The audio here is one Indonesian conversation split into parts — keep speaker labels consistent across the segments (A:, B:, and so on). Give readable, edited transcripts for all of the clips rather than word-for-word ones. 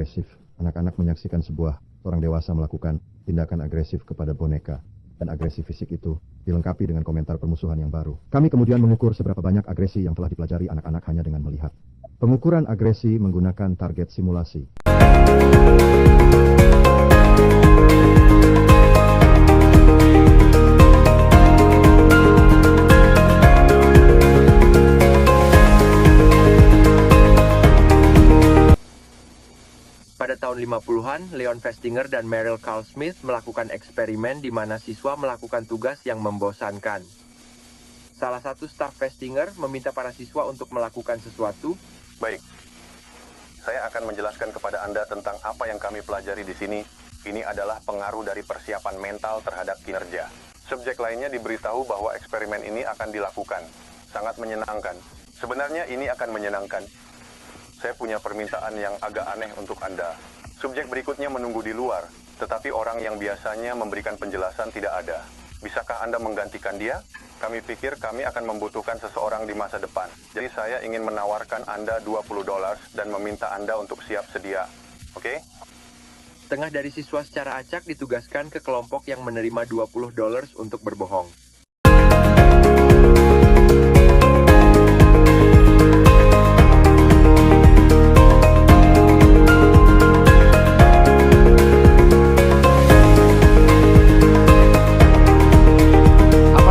A: agresif. Anak-anak menyaksikan seorang dewasa melakukan tindakan agresif kepada boneka. Dan agresi fisik itu dilengkapi dengan komentar permusuhan yang baru. Kami kemudian mengukur seberapa banyak agresi yang telah dipelajari anak-anak hanya dengan melihat. Pengukuran agresi menggunakan target simulasi.
B: Pada tahun 50-an, Leon Festinger dan Merrill Carl Smith melakukan eksperimen di mana siswa melakukan tugas yang membosankan. Salah satu staf Festinger meminta para siswa untuk melakukan sesuatu.
C: Baik, saya akan menjelaskan kepada Anda tentang apa yang kami pelajari di sini. Ini adalah pengaruh dari persiapan mental terhadap kinerja. Subjek lainnya diberitahu bahwa eksperimen ini akan dilakukan. Sangat menyenangkan. Sebenarnya ini akan menyenangkan. Saya punya permintaan yang agak aneh untuk Anda. Subjek berikutnya menunggu di luar, tetapi orang yang biasanya memberikan penjelasan tidak ada. Bisakah Anda menggantikan dia? Kami pikir kami akan membutuhkan seseorang di masa depan. Jadi saya ingin menawarkan Anda $20 dan meminta Anda untuk siap sedia. Oke?
B: Setengah dari siswa secara acak ditugaskan ke kelompok yang menerima $20 untuk berbohong.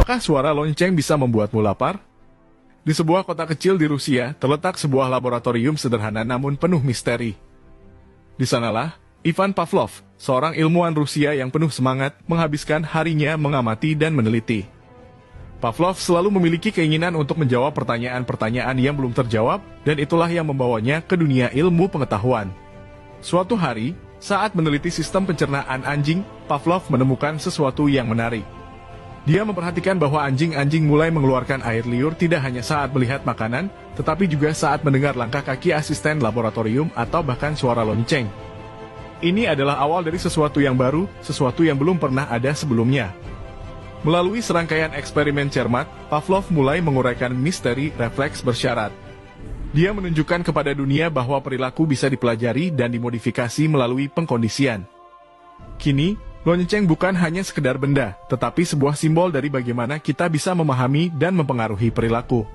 D: Apakah suara lonceng bisa membuatmu lapar? Di sebuah kota kecil di Rusia, terletak sebuah laboratorium sederhana namun penuh misteri. Di sanalah, Ivan Pavlov, seorang ilmuwan Rusia yang penuh semangat, menghabiskan harinya mengamati dan meneliti. Pavlov selalu memiliki keinginan untuk menjawab pertanyaan-pertanyaan yang belum terjawab, dan itulah yang membawanya ke dunia ilmu pengetahuan. Suatu hari, saat meneliti sistem pencernaan anjing, Pavlov menemukan sesuatu yang menarik. Dia memperhatikan bahwa anjing-anjing mulai mengeluarkan air liur tidak hanya saat melihat makanan, tetapi juga saat mendengar langkah kaki asisten laboratorium atau bahkan suara lonceng. Ini adalah awal dari sesuatu yang baru, sesuatu yang belum pernah ada sebelumnya. Melalui serangkaian eksperimen cermat, Pavlov mulai menguraikan misteri refleks bersyarat. Dia menunjukkan kepada dunia bahwa perilaku bisa dipelajari dan dimodifikasi melalui pengkondisian. Kini, lonceng bukan hanya sekedar benda, tetapi sebuah simbol dari bagaimana kita bisa memahami dan mempengaruhi perilaku.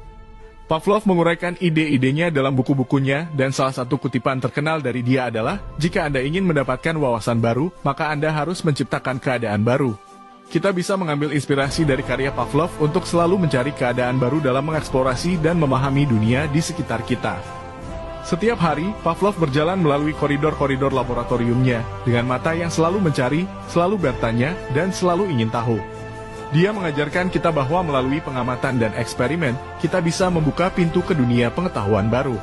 D: Pavlov menguraikan ide-idenya dalam buku-bukunya, dan salah satu kutipan terkenal dari dia adalah, jika Anda ingin mendapatkan wawasan baru, maka Anda harus menciptakan keadaan baru. Kita bisa mengambil inspirasi dari karya Pavlov untuk selalu mencari keadaan baru dalam mengeksplorasi dan memahami dunia di sekitar kita. Setiap hari, Pavlov berjalan melalui koridor-koridor laboratoriumnya, dengan mata yang selalu mencari, selalu bertanya, dan selalu ingin tahu. Dia mengajarkan kita bahwa melalui pengamatan dan eksperimen, kita bisa membuka pintu ke dunia pengetahuan baru.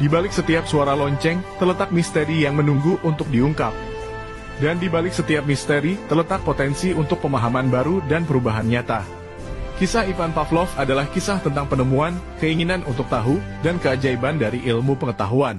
D: Di balik setiap suara lonceng, terletak misteri yang menunggu untuk diungkap. Dan di balik setiap misteri, terletak potensi untuk pemahaman baru dan perubahan nyata. Kisah Ivan Pavlov adalah kisah tentang penemuan, keinginan untuk tahu, dan keajaiban dari ilmu pengetahuan.